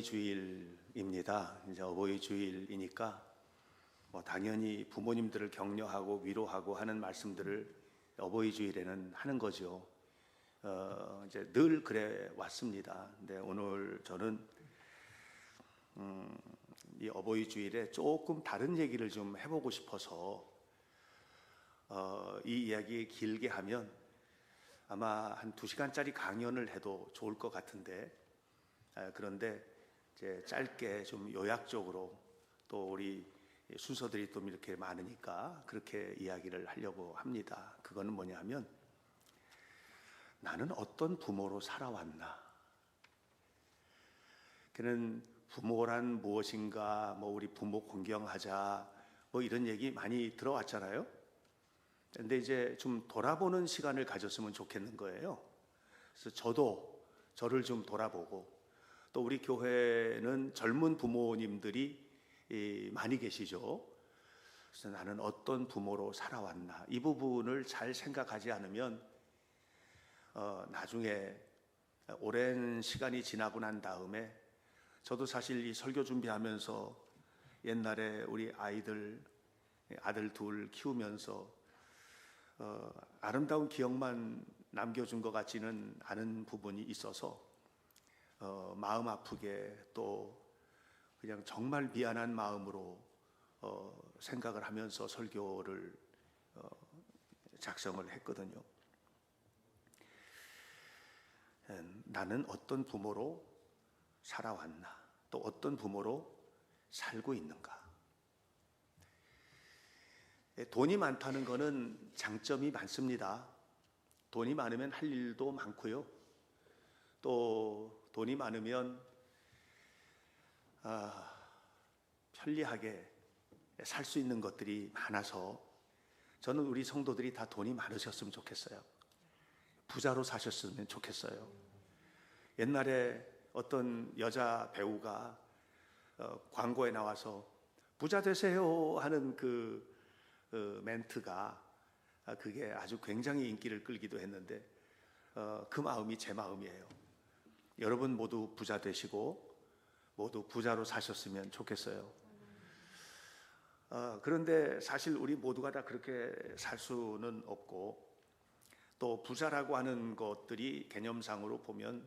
어버이 주일입니다. 이제 어버이 주일이니까 당연히 부모님들을 격려하고 위로하고 하는 말씀들을 어버이 주일에는 하는 거죠. 이제 늘 그래 왔습니다. 근데 오늘 저는 이 어버이 주일에 조금 다른 얘기를 좀 해보고 싶어서 이 이야기 길게 하면 아마 한 2시간짜리 강연을 해도 좋을 것 같은데 그런데 이제 짧게 좀 요약적으로 또 우리 순서들이 또 이렇게 많으니까 그렇게 이야기를 하려고 합니다. 그거는 뭐냐 하면 나는 어떤 부모로 살아왔나. 그는 부모란 무엇인가, 우리 부모 존경하자, 이런 얘기 많이 들어왔잖아요. 근데 이제 좀 돌아보는 시간을 가졌으면 좋겠는 거예요. 그래서 저도 저를 좀 돌아보고 또 우리 교회는 젊은 부모님들이 많이 계시죠. 그래서 나는 어떤 부모로 살아왔나 이 부분을 잘 생각하지 않으면 나중에 오랜 시간이 지나고 난 다음에 저도 사실 이 설교 준비하면서 옛날에 우리 아들 둘 키우면서 아름다운 기억만 남겨준 것 같지는 않은 부분이 있어서 마음 아프게 또 그냥 정말 미안한 마음으로 생각을 하면서 설교를 작성을 했거든요. 나는 어떤 부모로 살아왔나, 또 어떤 부모로 살고 있는가. 돈이 많다는 것은 장점이 많습니다. 돈이 많으면 할 일도 많고요. 또 돈이 많으면 편리하게 살 수 있는 것들이 많아서 저는 우리 성도들이 다 돈이 많으셨으면 좋겠어요. 부자로 사셨으면 좋겠어요. 옛날에 어떤 여자 배우가 광고에 나와서 부자 되세요 하는 그 멘트가 그게 아주 굉장히 인기를 끌기도 했는데 그 마음이 제 마음이에요. 여러분 모두 부자 되시고 모두 부자로 사셨으면 좋겠어요. 그런데 사실 우리 모두가 다 그렇게 살 수는 없고 또 부자라고 하는 것들이 개념상으로 보면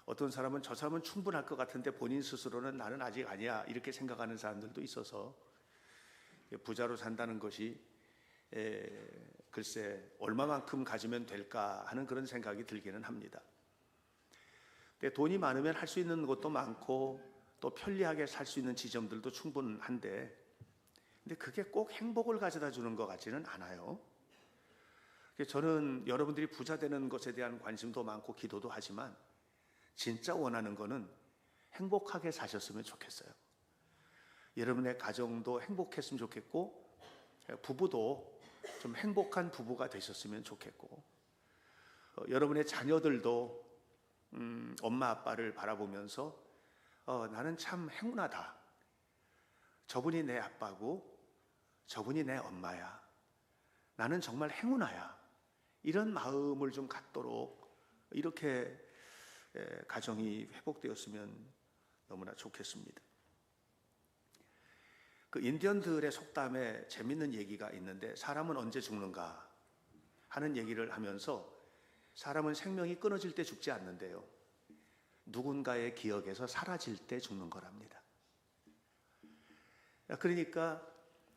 어떤 사람은 저 사람은 충분할 것 같은데 본인 스스로는 나는 아직 아니야 이렇게 생각하는 사람들도 있어서 부자로 산다는 것이 글쎄 얼마만큼 가지면 될까 하는 그런 생각이 들기는 합니다. 근데 돈이 많으면 할 수 있는 것도 많고 또 편리하게 살 수 있는 지점들도 충분한데 근데 그게 꼭 행복을 가져다 주는 것 같지는 않아요. 저는 여러분들이 부자 되는 것에 대한 관심도 많고 기도도 하지만 진짜 원하는 거는 행복하게 사셨으면 좋겠어요. 여러분의 가정도 행복했으면 좋겠고 부부도 좀 행복한 부부가 되셨으면 좋겠고 여러분의 자녀들도 엄마 아빠를 바라보면서 나는 참 행운하다. 저분이 내 아빠고 저분이 내 엄마야. 나는 정말 행운아야. 이런 마음을 좀 갖도록 이렇게 가정이 회복되었으면 너무나 좋겠습니다. 그 인디언들의 속담에 재밌는 얘기가 있는데 사람은 언제 죽는가 하는 얘기를 하면서 사람은 생명이 끊어질 때 죽지 않는데요. 누군가의 기억에서 사라질 때 죽는 거랍니다. 그러니까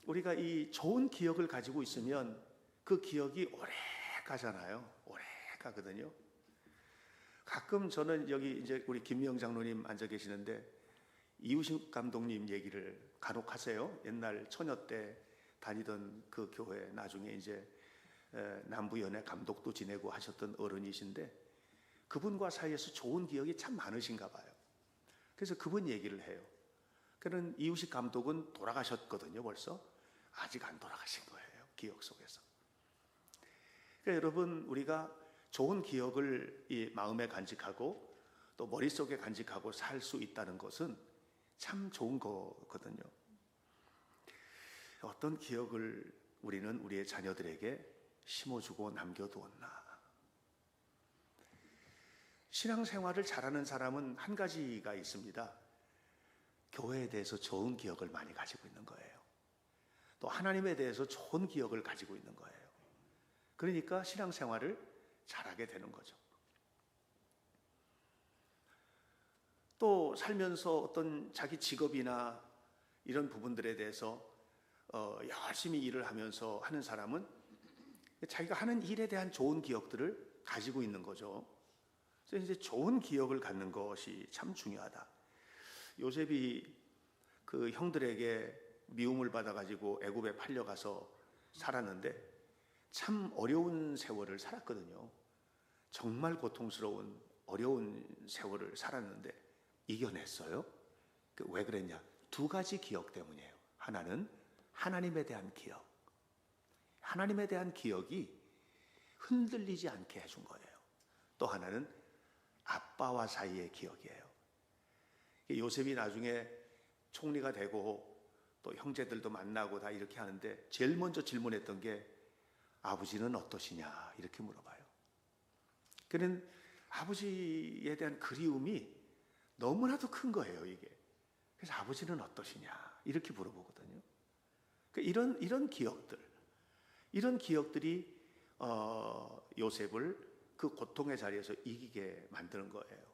우리가 이 좋은 기억을 가지고 있으면 그 기억이 오래 가잖아요. 오래 가거든요. 가끔 저는 여기 이제 우리 김미영 장로님 앉아 계시는데 이우식 감독님 얘기를 간혹 하세요. 옛날 처녀 때 다니던 그 교회 나중에 이제 남부연회 감독도 지내고 하셨던 어른이신데 그분과 사이에서 좋은 기억이 참 많으신가 봐요. 그래서 그분 얘기를 해요. 그는 이우식 감독은 돌아가셨거든요. 벌써 아직 안 돌아가신 거예요. 기억 속에서. 그러니까 여러분 우리가 좋은 기억을 이 마음에 간직하고 또 머릿속에 간직하고 살 수 있다는 것은 참 좋은 거거든요. 어떤 기억을 우리는 우리의 자녀들에게 심어주고 남겨두었나. 신앙생활을 잘하는 사람은 한 가지가 있습니다. 교회에 대해서 좋은 기억을 많이 가지고 있는 거예요. 또 하나님에 대해서 좋은 기억을 가지고 있는 거예요. 그러니까 신앙생활을 잘하게 되는 거죠. 또 살면서 어떤 자기 직업이나 이런 부분들에 대해서 열심히 일을 하면서 하는 사람은 자기가 하는 일에 대한 좋은 기억들을 가지고 있는 거죠. 그래서 이제 좋은 기억을 갖는 것이 참 중요하다. 요셉이 그 형들에게 미움을 받아가지고 애굽에 팔려가서 살았는데 참 어려운 세월을 살았거든요. 정말 고통스러운 어려운 세월을 살았는데 이겨냈어요. 왜 그랬냐? 두 가지 기억 때문이에요. 하나는 하나님에 대한 기억. 하나님에 대한 기억이 흔들리지 않게 해준 거예요. 또 하나는 아빠와 사이의 기억이에요. 요셉이 나중에 총리가 되고 또 형제들도 만나고 다 이렇게 하는데 제일 먼저 질문했던 게 아버지는 어떠시냐 이렇게 물어봐요. 그는 아버지에 대한 그리움이 너무나도 큰 거예요, 이게. 그래서 아버지는 어떠시냐 이렇게 물어보거든요. 이런 기억들이 요셉을 그 고통의 자리에서 이기게 만드는 거예요.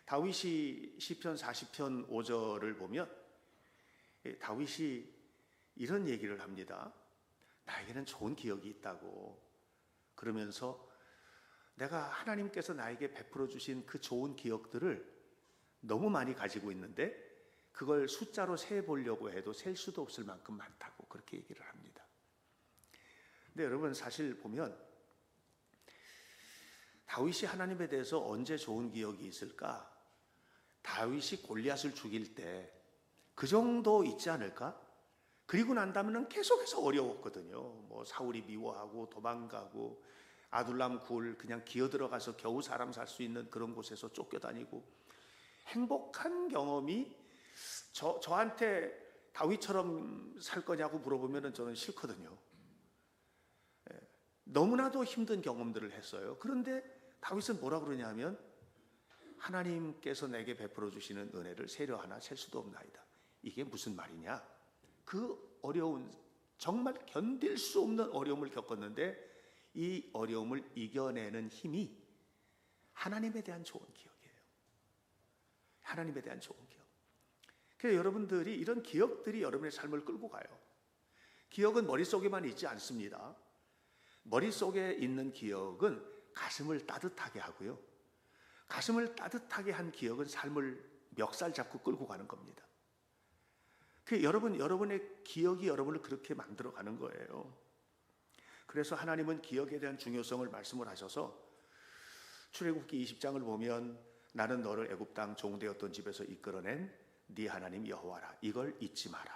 다윗이 시편 40편 5절을 보면 다윗이 이런 얘기를 합니다. 나에게는 좋은 기억이 있다고. 그러면서 내가 하나님께서 나에게 베풀어 주신 그 좋은 기억들을 너무 많이 가지고 있는데 그걸 숫자로 세보려고 해도 셀 수도 없을 만큼 많다고 그렇게 얘기를 합니다. 근데 여러분 사실 보면 다윗이 하나님에 대해서 언제 좋은 기억이 있을까? 다윗이 골리앗을 죽일 때 그 정도 있지 않을까? 그리고 난 다음에는 계속해서 어려웠거든요. 뭐 사울이 미워하고 도망가고 아둘람 굴 그냥 기어들어가서 겨우 사람 살 수 있는 그런 곳에서 쫓겨다니고 행복한 경험이 저한테 다윗처럼 살 거냐고 물어보면 저는 싫거든요. 너무나도 힘든 경험들을 했어요. 그런데 다윗은 뭐라 그러냐면 하나님께서 내게 베풀어 주시는 은혜를 세려 하나 셀 수도 없나이다. 이게 무슨 말이냐? 그 어려운 정말 견딜 수 없는 어려움을 겪었는데 이 어려움을 이겨내는 힘이 하나님에 대한 좋은 기억이에요. 하나님에 대한 좋은 기억. 그래서 여러분들이 이런 기억들이 여러분의 삶을 끌고 가요. 기억은 머릿속에만 있지 않습니다. 머릿속에 있는 기억은 가슴을 따뜻하게 하고요. 가슴을 따뜻하게 한 기억은 삶을 멱살 잡고 끌고 가는 겁니다. 여러분의 기억이 여러분을 그렇게 만들어 가는 거예요. 그래서 하나님은 기억에 대한 중요성을 말씀을 하셔서 출애굽기 20장을 보면 나는 너를 애굽 땅 종되었던 집에서 이끌어낸 네 하나님 여호와라. 이걸 잊지 마라.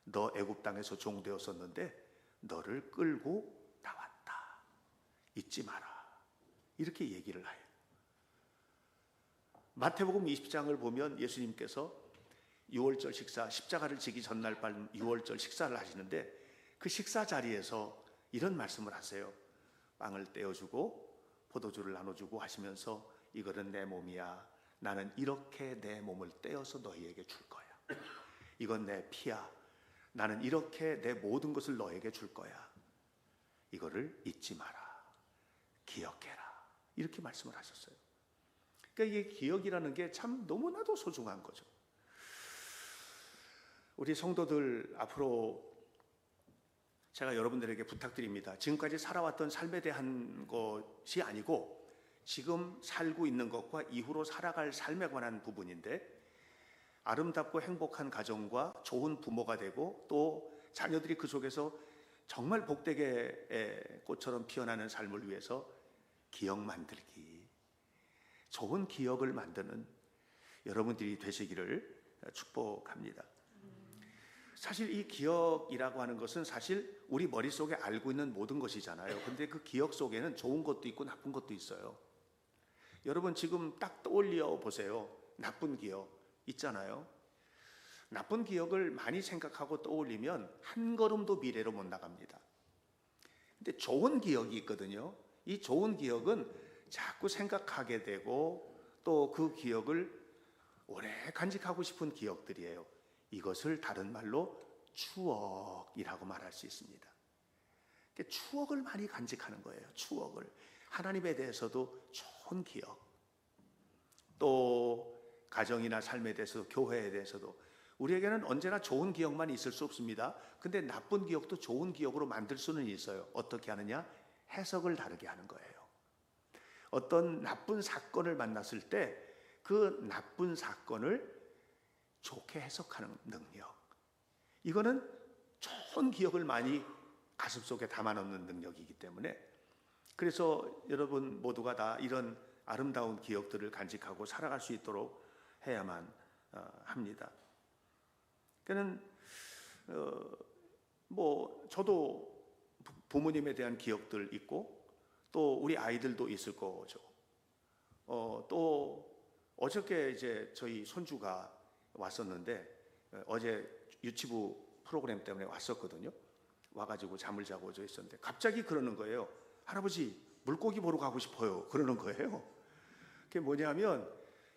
너 애굽 땅에서 종되었었는데 너를 끌고 나왔다. 잊지 마라. 이렇게 얘기를 해요. 마태복음 20장을 보면 예수님께서 6월절 식사, 십자가를 지기 전날 밤 6월절 식사를 하시는데 그 식사 자리에서 이런 말씀을 하세요. 빵을 떼어주고 포도주를 나눠주고 하시면서 이거는 내 몸이야. 나는 이렇게 내 몸을 떼어서 너희에게 줄 거야. 이건 내 피야. 나는 이렇게 내 모든 것을 너에게 줄 거야. 이거를 잊지 마라. 기억해라. 이렇게 말씀을 하셨어요. 그러니까 이게 기억이라는 게 참 너무나도 소중한 거죠. 우리 성도들 앞으로 제가 여러분들에게 부탁드립니다. 지금까지 살아왔던 삶에 대한 것이 아니고 지금 살고 있는 것과 이후로 살아갈 삶에 관한 부분인데 아름답고 행복한 가정과 좋은 부모가 되고 또 자녀들이 그 속에서 정말 복되게 꽃처럼 피어나는 삶을 위해서 기억 만들기, 좋은 기억을 만드는 여러분들이 되시기를 축복합니다. 사실 이 기억이라고 하는 것은 사실 우리 머릿속에 알고 있는 모든 것이잖아요. 근데 그 기억 속에는 좋은 것도 있고 나쁜 것도 있어요. 여러분 지금 딱 떠올려 보세요. 나쁜 기억 있잖아요. 나쁜 기억을 많이 생각하고 떠올리면 한 걸음도 미래로 못 나갑니다. 근데 좋은 기억이 있거든요. 이 좋은 기억은 자꾸 생각하게 되고 또 그 기억을 오래 간직하고 싶은 기억들이에요. 이것을 다른 말로 추억이라고 말할 수 있습니다. 추억을 많이 간직하는 거예요. 추억을. 하나님에 대해서도 좋은 기억, 또 가정이나 삶에 대해서, 교회에 대해서도 우리에게는 언제나 좋은 기억만 있을 수 없습니다. 근데 나쁜 기억도 좋은 기억으로 만들 수는 있어요. 어떻게 하느냐? 해석을 다르게 하는 거예요. 어떤 나쁜 사건을 만났을 때 그 나쁜 사건을 좋게 해석하는 능력, 이거는 좋은 기억을 많이 가슴속에 담아놓는 능력이기 때문에, 그래서 여러분 모두가 다 이런 아름다운 기억들을 간직하고 살아갈 수 있도록 해야만 합니다. 그는 뭐 저도 부모님에 대한 기억들 있고, 또 우리 아이들도 있을 거죠. 또 어저께 이제 저희 손주가 왔었는데, 어제 유치부 프로그램 때문에 왔었거든요. 와가지고 잠을 자고 저 있었는데 갑자기 그러는 거예요. 할아버지, 물고기 보러 가고 싶어요. 그러는 거예요. 그게 뭐냐면,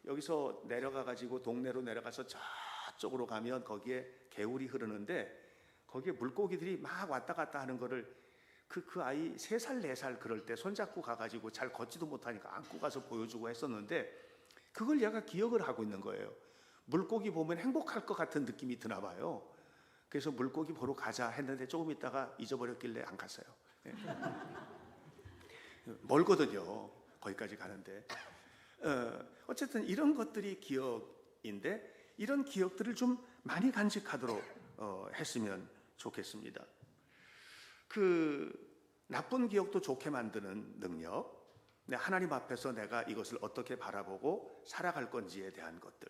여기서 내려가가지고 동네로 내려가서 저쪽으로 가면 거기에 개울이 흐르는데, 거기에 물고기들이 막 왔다 갔다 하는 거를 그 아이 3살, 4살 그럴 때 손잡고 가가지고 잘 걷지도 못하니까 안고 가서 보여주고 했었는데, 그걸 얘가 기억을 하고 있는 거예요. 물고기 보면 행복할 것 같은 느낌이 드나 봐요. 그래서 물고기 보러 가자 했는데 조금 있다가 잊어버렸길래 안 갔어요. 멀거든요. 거기까지 가는데. 어쨌든 이런 것들이 기억인데, 이런 기억들을 좀 많이 간직하도록 했으면 좋겠습니다. 그 나쁜 기억도 좋게 만드는 능력, 하나님 앞에서 내가 이것을 어떻게 바라보고 살아갈 건지에 대한 것들.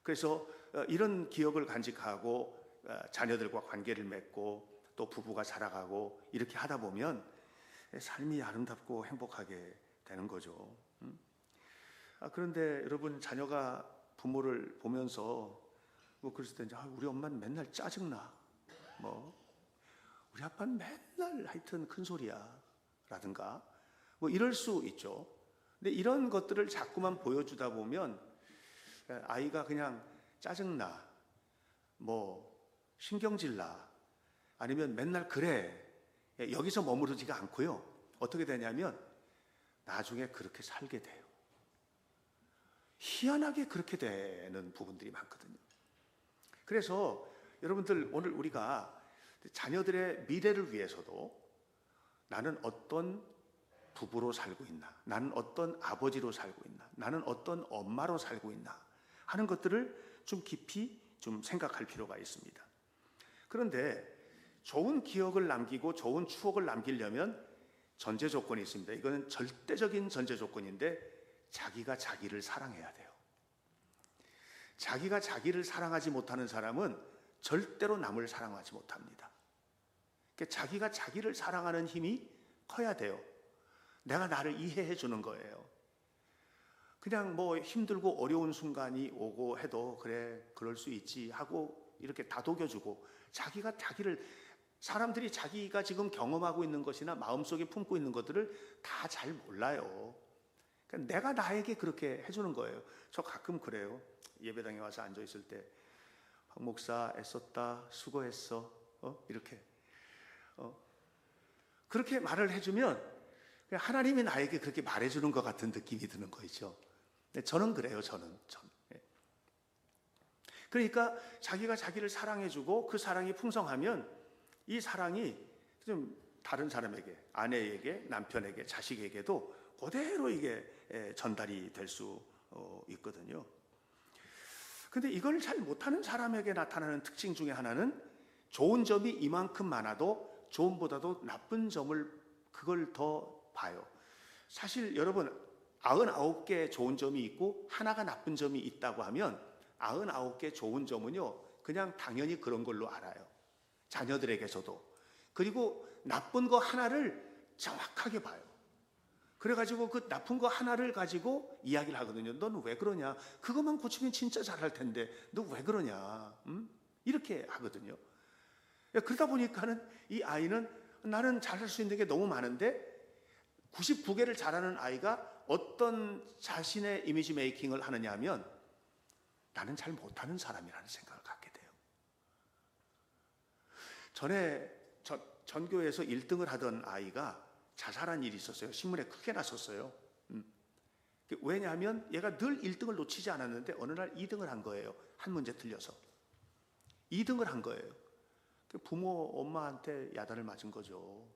그래서 이런 기억을 간직하고 자녀들과 관계를 맺고 또 부부가 살아가고 이렇게 하다 보면 삶이 아름답고 행복하게 되는 거죠. 그런데 여러분, 자녀가 부모를 보면서 뭐 그랬을 때 우리 엄마는 맨날 짜증나, 뭐 우리 아빠는 맨날 하여튼 큰 소리야 라든가 뭐 이럴 수 있죠. 근데 이런 것들을 자꾸만 보여주다 보면 아이가 그냥 짜증나, 뭐 신경질나, 아니면 맨날 그래, 여기서 머무르지가 않고요. 어떻게 되냐면 나중에 그렇게 살게 돼요. 희한하게 그렇게 되는 부분들이 많거든요. 그래서 여러분들, 오늘 우리가 자녀들의 미래를 위해서도 나는 어떤 부부로 살고 있나, 나는 어떤 아버지로 살고 있나, 나는 어떤 엄마로 살고 있나 하는 것들을 좀 깊이 좀 생각할 필요가 있습니다. 그런데 좋은 기억을 남기고 좋은 추억을 남기려면 전제 조건이 있습니다. 이거는 절대적인 전제 조건인데, 자기가 자기를 사랑해야 돼요. 자기가 자기를 사랑하지 못하는 사람은 절대로 남을 사랑하지 못합니다. 그러니까 자기가 자기를 사랑하는 힘이 커야 돼요. 내가 나를 이해해 주는 거예요. 그냥 뭐 힘들고 어려운 순간이 오고 해도 그래, 그럴 수 있지 하고 이렇게 다독여주고, 자기가 자기를, 사람들이 자기가 지금 경험하고 있는 것이나 마음속에 품고 있는 것들을 다 잘 몰라요. 그러니까 내가 나에게 그렇게 해주는 거예요. 저 가끔 그래요. 예배당에 와서 앉아 있을 때, 박 목사 애썼다, 수고했어, 이렇게 그렇게 말을 해주면 하나님이 나에게 그렇게 말해주는 것 같은 느낌이 드는 거죠. 저는 그래요. 저는. 그러니까 자기가 자기를 사랑해주고 그 사랑이 풍성하면 이 사랑이 좀 다른 사람에게, 아내에게, 남편에게, 자식에게도 그대로 이게 전달이 될 수 있거든요. 근데 이걸 잘 못하는 사람에게 나타나는 특징 중에 하나는, 좋은 점이 이만큼 많아도 좋음보다도 나쁜 점을, 그걸 더 봐요. 사실 여러분, 99개 좋은 점이 있고 하나가 나쁜 점이 있다고 하면 99개 좋은 점은요, 그냥 당연히 그런 걸로 알아요. 자녀들에게서도. 그리고 나쁜 거 하나를 정확하게 봐요. 그래가지고 그 나쁜 거 하나를 가지고 이야기를 하거든요. 너는 왜 그러냐? 그것만 고치면 진짜 잘할 텐데 너 왜 그러냐? 이렇게 하거든요. 그러다 보니까는 이 아이는, 나는 잘할 수 있는 게 너무 많은데 99개를 잘하는 아이가 어떤 자신의 이미지 메이킹을 하느냐 하면, 나는 잘 못하는 사람이라는 생각을 갖게 돼요. 전에 전교에서 1등을 하던 아이가 자살한 일이 있었어요. 신문에 크게 났었어요. 왜냐하면 얘가 늘 1등을 놓치지 않았는데 어느 날 2등을 한 거예요. 한 문제 틀려서 2등을 한 거예요. 부모 엄마한테 야단을 맞은 거죠.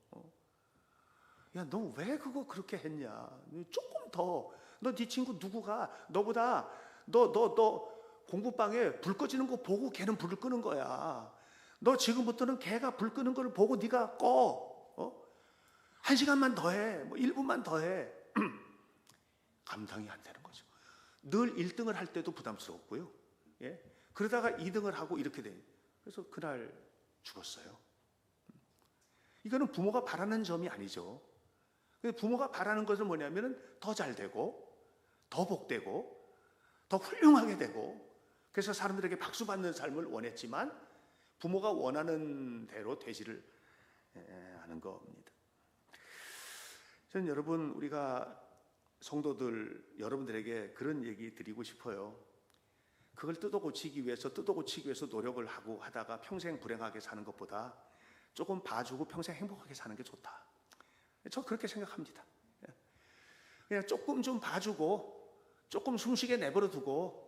야, 너 왜 그거 그렇게 했냐? 조금 더, 너 네 친구 누구가 너보다 너 공부방에 불 꺼지는 거 보고 걔는 불을 끄는 거야. 너 지금부터는 걔가 불 끄는 걸 보고 네가 꺼. 1시간만 더 해. 뭐 1분만 더 해. 감당이 안 되는 거죠. 늘 1등을 할 때도 부담스럽고요. 예? 그러다가 2등을 하고 이렇게 돼. 그래서 그날 죽었어요. 이거는 부모가 바라는 점이 아니죠. 부모가 바라는 것은 뭐냐면은 더 잘 되고, 더 복되고, 더 훌륭하게 되고, 그래서 사람들에게 박수 받는 삶을 원했지만 부모가 원하는 대로 되지를 않은 겁니다. 저는 여러분, 우리가 성도들 여러분들에게 그런 얘기 드리고 싶어요. 그걸 뜯어 고치기 위해서 노력을 하고 하다가 평생 불행하게 사는 것보다 조금 봐주고 평생 행복하게 사는 게 좋다. 저 그렇게 생각합니다. 그냥 조금 좀 봐주고 조금 숨쉬게 내버려 두고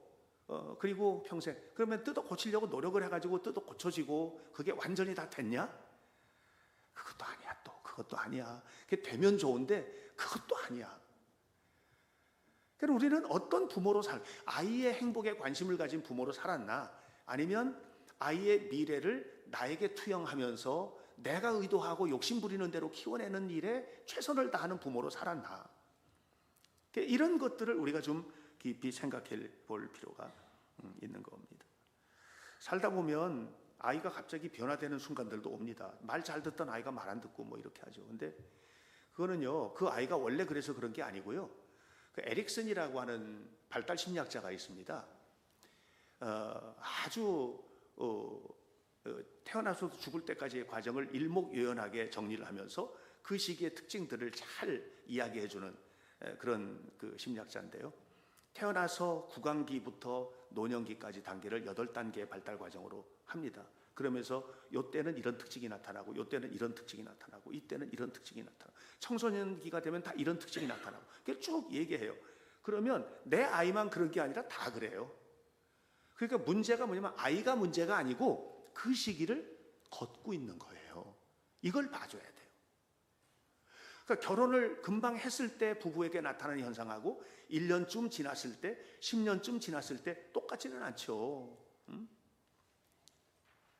그리고 평생, 그러면 뜯어 고치려고 노력을 해가지고 뜯어 고쳐지고 그게 완전히 다 됐냐? 그것도 아니야. 또 그것도 아니야. 그게 되면 좋은데 그것도 아니야. 그러니까 우리는 어떤 부모로 아이의 행복에 관심을 가진 부모로 살았나, 아니면 아이의 미래를 나에게 투영하면서 내가 의도하고 욕심 부리는 대로 키워내는 일에 최선을 다하는 부모로 살았나. 그러니까 이런 것들을 우리가 좀 깊이 생각해 볼 필요가 있는 겁니다. 살다 보면 아이가 갑자기 변화되는 순간들도 옵니다. 말 잘 듣던 아이가 말 안 듣고 뭐 이렇게 하죠. 근데 그거는요, 그 아이가 원래 그래서 그런 게 아니고요. 그 에릭슨이라고 하는 발달 심리학자가 있습니다. 아주 태어나서 죽을 때까지의 과정을 일목요연하게 정리를 하면서 그 시기의 특징들을 잘 이야기해주는 그런 그 심리학자인데요. 태어나서 구강기부터 노년기까지 단계를 8단계의 발달 과정으로 합니다. 그러면서 요때는 이런 특징이 나타나고 요때는 이런 특징이 나타나고 이때는 이런 특징이 나타나고 청소년기가 되면 다 이런 특징이 나타나고 그렇게 쭉 얘기해요. 그러면 내 아이만 그런 게 아니라 다 그래요. 그러니까 문제가 뭐냐면 아이가 문제가 아니고 그 시기를 걷고 있는 거예요. 이걸 봐줘야 돼요. 그러니까 결혼을 금방 했을 때 부부에게 나타나는 현상하고 1년쯤 지났을 때, 10년쯤 지났을 때 똑같지는 않죠.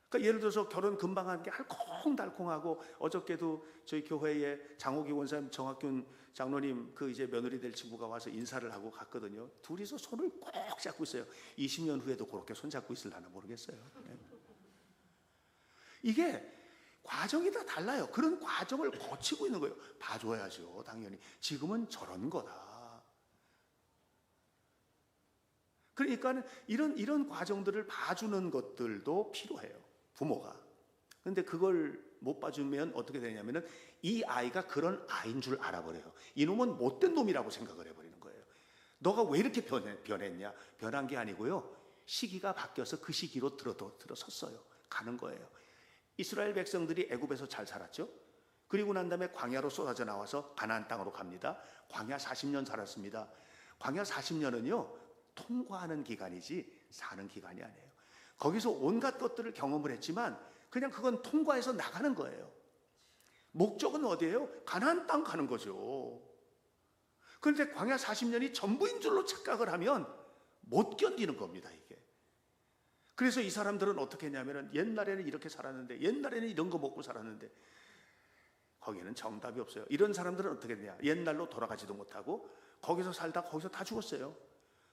그러니까 예를 들어서 결혼 금방 하는 게 알콩달콩하고, 어저께도 저희 교회에 장호기 원사님, 정학균 장로님 그 이제 며느리 될 친구가 와서 인사를 하고 갔거든요. 둘이서 손을 꼭 잡고 있어요. 20년 후에도 그렇게 손 잡고 있을려나 모르겠어요. 이게 과정이 다 달라요. 그런 과정을 거치고 있는 거예요. 봐줘야죠, 당연히. 지금은 저런 거다. 그러니까 이런 과정들을 봐주는 것들도 필요해요, 부모가. 근데 그걸 못 봐주면 어떻게 되냐면은 이 아이가 그런 아이인 줄 알아버려요. 이놈은 못된 놈이라고 생각을 해버리는 거예요. 너가 왜 이렇게 변했냐? 변한 게 아니고요, 시기가 바뀌어서 그 시기로 들어섰어요. 가는 거예요. 이스라엘 백성들이 애굽에서 잘 살았죠. 그리고 난 다음에 광야로 쏟아져 나와서 가나안 땅으로 갑니다. 광야 40년 살았습니다. 광야 40년은요 통과하는 기간이지 사는 기간이 아니에요. 거기서 온갖 것들을 경험을 했지만 그냥 그건 통과해서 나가는 거예요. 목적은 어디예요? 가나안 땅 가는 거죠. 그런데 광야 40년이 전부인 줄로 착각을 하면 못 견디는 겁니다, 이게. 그래서 이 사람들은 어떻게 했냐면 옛날에는 이렇게 살았는데, 옛날에는 이런 거 먹고 살았는데, 거기에는 정답이 없어요. 이런 사람들은 어떻게 했냐? 옛날로 돌아가지도 못하고 거기서 살다 거기서 다 죽었어요.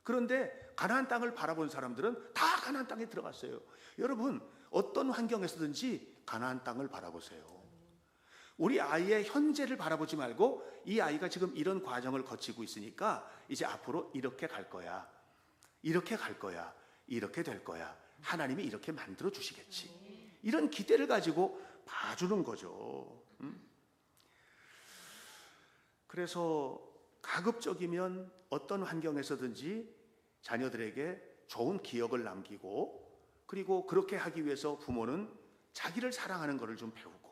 그런데 가나안 땅을 바라본 사람들은 다 가나안 땅에 들어갔어요. 여러분, 어떤 환경에서든지 가나안 땅을 바라보세요. 우리 아이의 현재를 바라보지 말고 이 아이가 지금 이런 과정을 거치고 있으니까 이제 앞으로 이렇게 갈 거야, 이렇게 갈 거야, 이렇게 될 거야, 하나님이 이렇게 만들어 주시겠지, 이런 기대를 가지고 봐주는 거죠. 그래서 가급적이면 어떤 환경에서든지 자녀들에게 좋은 기억을 남기고, 그리고 그렇게 하기 위해서 부모는 자기를 사랑하는 것을 좀 배우고,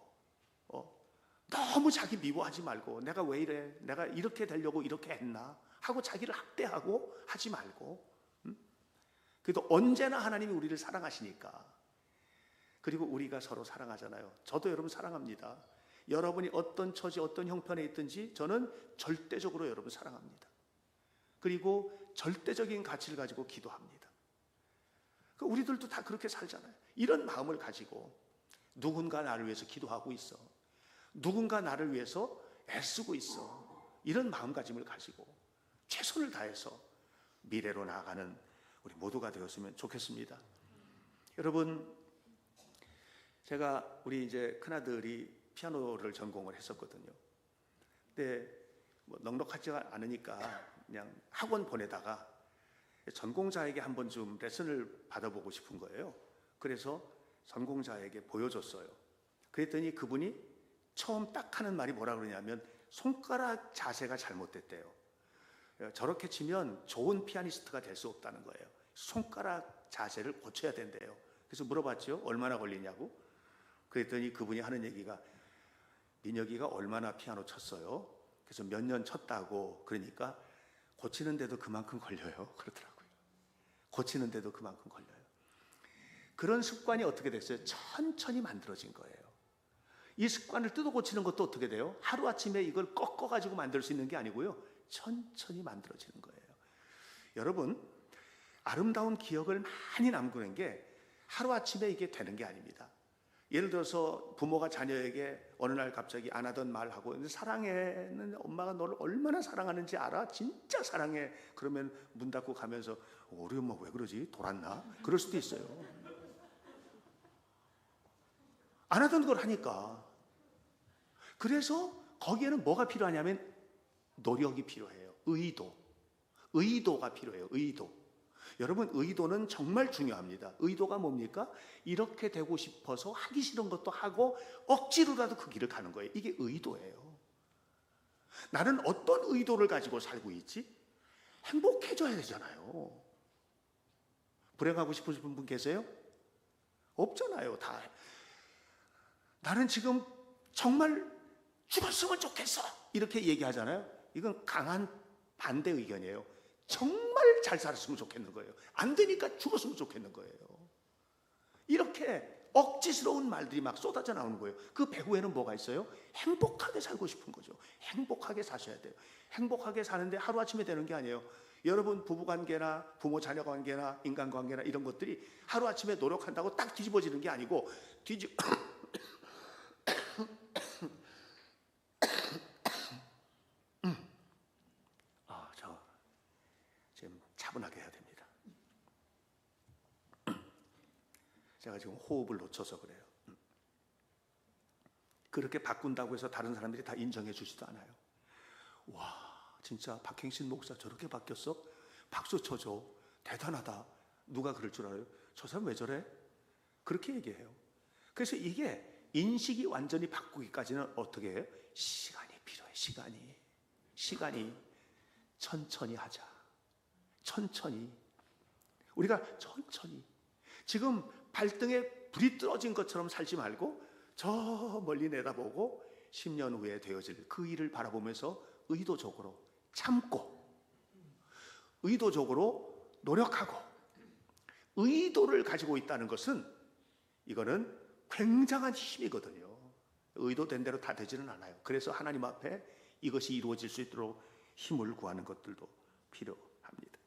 너무 자기 미워하지 말고, 내가 왜 이래, 내가 이렇게 되려고 이렇게 했나 하고 자기를 학대하고 하지 말고, 그래도 언제나 하나님이 우리를 사랑하시니까. 그리고 우리가 서로 사랑하잖아요. 저도 여러분 사랑합니다. 여러분이 어떤 처지, 어떤 형편에 있든지 저는 절대적으로 여러분 사랑합니다. 그리고 절대적인 가치를 가지고 기도합니다. 우리들도 다 그렇게 살잖아요. 이런 마음을 가지고 누군가 나를 위해서 기도하고 있어, 누군가 나를 위해서 애쓰고 있어, 이런 마음가짐을 가지고 최선을 다해서 미래로 나아가는 우리 모두가 되었으면 좋겠습니다. 여러분, 제가 우리 이제 큰아들이 피아노를 전공을 했었거든요. 근데 뭐 넉넉하지가 않으니까 그냥 학원 보내다가 전공자에게 한번 좀 레슨을 받아보고 싶은 거예요. 그래서 전공자에게 보여줬어요. 그랬더니 그분이 처음 딱 하는 말이 뭐라 그러냐면 손가락 자세가 잘못됐대요. 저렇게 치면 좋은 피아니스트가 될 수 없다는 거예요. 손가락 자세를 고쳐야 된대요. 그래서 물어봤죠. 얼마나 걸리냐고. 그랬더니 그분이 하는 얘기가, 민혁이가 얼마나 피아노 쳤어요? 그래서 몇 년 쳤다고. 그러니까 고치는데도 그만큼 걸려요. 그러더라고요. 고치는데도 그만큼 걸려요. 그런 습관이 어떻게 됐어요? 천천히 만들어진 거예요. 이 습관을 뜯어 고치는 것도 어떻게 돼요? 하루아침에 이걸 꺾어가지고 만들 수 있는 게 아니고요. 천천히 만들어지는 거예요. 여러분, 아름다운 기억을 많이 남기는 게 하루아침에 이게 되는 게 아닙니다. 예를 들어서 부모가 자녀에게 어느 날 갑자기 안 하던 말하고, 사랑해는 엄마가 너를 얼마나 사랑하는지 알아? 진짜 사랑해. 그러면 문 닫고 가면서 우리 엄마 왜 그러지? 돌았나? 그럴 수도 있어요. 안 하던 걸 하니까. 그래서 거기에는 뭐가 필요하냐면 노력이 필요해요. 의도가 필요해요. 의도. 여러분, 의도는 정말 중요합니다. 의도가 뭡니까? 이렇게 되고 싶어서 하기 싫은 것도 하고 억지로라도 그 길을 가는 거예요. 이게 의도예요. 나는 어떤 의도를 가지고 살고 있지? 행복해져야 되잖아요. 불행하고 싶으신 분 계세요? 없잖아요. 다. 나는 지금 정말 죽었으면 좋겠어, 이렇게 얘기하잖아요. 이건 강한 반대 의견이에요. 정말 잘 살았으면 좋겠는 거예요. 안 되니까 죽었으면 좋겠는 거예요. 이렇게 억지스러운 말들이 막 쏟아져 나오는 거예요. 그 배후에는 뭐가 있어요? 행복하게 살고 싶은 거죠. 행복하게 사셔야 돼요. 행복하게 사는데 하루아침에 되는 게 아니에요. 여러분, 부부관계나 부모 자녀 관계나 인간관계나 이런 것들이 하루아침에 노력한다고 딱 뒤집어지는 게 아니고 차분하게 해야 됩니다. 제가 지금 호흡을 놓쳐서 그래요. 그렇게 바꾼다고 해서 다른 사람들이 다 인정해 주지도 않아요. 와, 진짜 박행신 목사 저렇게 바뀌었어? 박수 쳐줘. 대단하다. 누가 그럴 줄 알아요? 저 사람 왜 저래? 그렇게 얘기해요. 그래서 이게 인식이 완전히 바꾸기까지는 어떻게 해요? 시간이 필요해. 시간이 천천히 하자. 천천히. 우리가 천천히. 지금 발등에 불이 떨어진 것처럼 살지 말고 저 멀리 내다보고 10년 후에 되어질 그 일을 바라보면서 의도적으로 참고, 의도적으로 노력하고, 의도를 가지고 있다는 것은 이거는 굉장한 힘이거든요. 의도된 대로 다 되지는 않아요. 그래서 하나님 앞에 이것이 이루어질 수 있도록 힘을 구하는 것들도 필요합니다.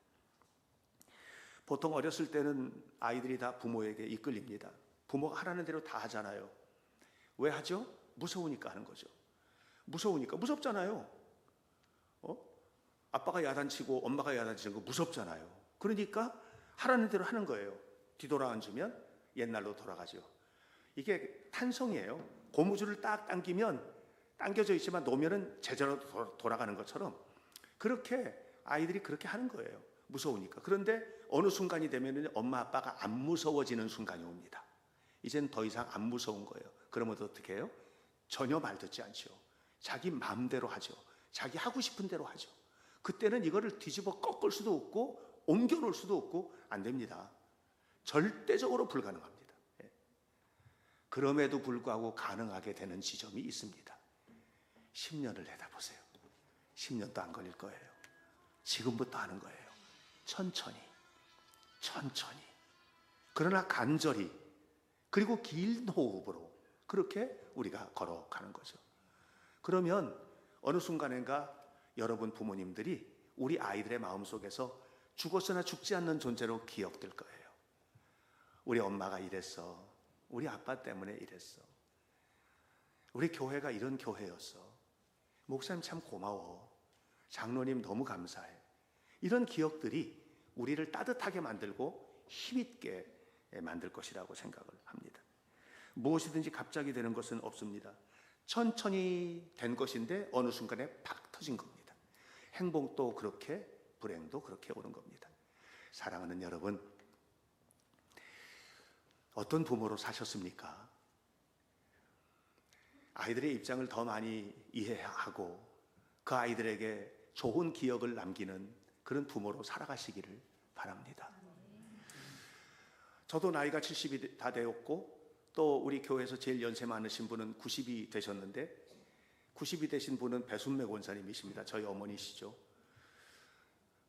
보통 어렸을 때는 아이들이 다 부모에게 이끌립니다. 부모가 하라는 대로 다 하잖아요. 왜 하죠? 무서우니까 하는 거죠. 무섭잖아요. 아빠가 야단치고 엄마가 야단치는 거 무섭잖아요. 그러니까 하라는 대로 하는 거예요. 뒤돌아 앉으면 옛날로 돌아가죠. 이게 탄성이에요. 고무줄을 딱 당기면 당겨져 있지만 놓으면은 제자로 돌아가는 것처럼 그렇게 아이들이 그렇게 하는 거예요. 무서우니까. 그런데 어느 순간이 되면은 엄마 아빠가 안 무서워지는 순간이 옵니다. 이젠 더 이상 안 무서운 거예요. 그러면 어떻게 해요? 전혀 말 듣지 않죠. 자기 마음대로 하죠. 자기 하고 싶은 대로 하죠. 그때는 이거를 뒤집어 꺾을 수도 없고 옮겨놓을 수도 없고 안 됩니다. 절대적으로 불가능합니다. 그럼에도 불구하고 가능하게 되는 지점이 있습니다. 10년을 내다보세요. 10년도 안 걸릴 거예요. 지금부터 하는 거예요. 천천히, 천천히. 그러나 간절히, 그리고 긴 호흡으로 그렇게 우리가 걸어가는 거죠. 그러면 어느 순간인가 여러분 부모님들이 우리 아이들의 마음속에서 죽었으나 죽지 않는 존재로 기억될 거예요. 우리 엄마가 이랬어. 우리 아빠 때문에 이랬어. 우리 교회가 이런 교회였어. 목사님 참 고마워. 장로님 너무 감사해. 이런 기억들이 우리를 따뜻하게 만들고 힘있게 만들 것이라고 생각을 합니다. 무엇이든지 갑자기 되는 것은 없습니다. 천천히 된 것인데 어느 순간에 팍 터진 겁니다. 행복도 그렇게, 불행도 그렇게 오는 겁니다. 사랑하는 여러분, 어떤 부모로 사셨습니까? 아이들의 입장을 더 많이 이해하고 그 아이들에게 좋은 기억을 남기는 그런 부모로 살아가시기를 바랍니다. 저도 나이가 70이 다 되었고, 또 우리 교회에서 제일 연세 많으신 분은 90이 되셨는데, 90이 되신 분은 배순매 권사님이십니다. 저희 어머니시죠.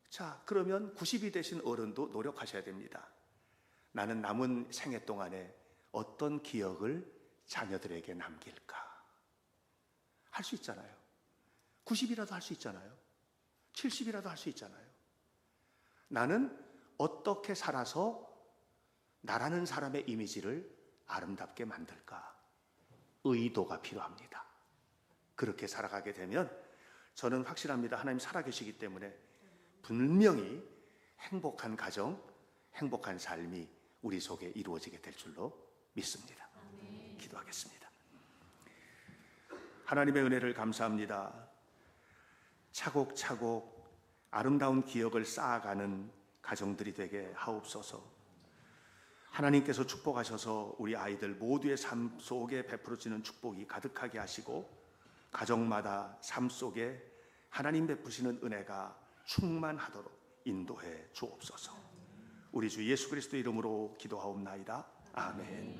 자, 그러면 90이 되신 어른도 노력하셔야 됩니다. 나는 남은 생애 동안에 어떤 기억을 자녀들에게 남길까? 할 수 있잖아요. 90이라도 할 수 있잖아요. 70이라도 할 수 있잖아요. 나는 어떻게 살아서 나라는 사람의 이미지를 아름답게 만들까? 의도가 필요합니다. 그렇게 살아가게 되면 저는 확실합니다. 하나님 살아계시기 때문에 분명히 행복한 가정, 행복한 삶이 우리 속에 이루어지게 될 줄로 믿습니다. 기도하겠습니다. 하나님의 은혜를 감사합니다. 차곡차곡 아름다운 기억을 쌓아가는 가정들이 되게 하옵소서. 하나님께서 축복하셔서 우리 아이들 모두의 삶 속에 베풀어지는 축복이 가득하게 하시고, 가정마다 삶 속에 하나님 베푸시는 은혜가 충만하도록 인도해 주옵소서. 우리 주 예수 그리스도 이름으로 기도하옵나이다. 아멘.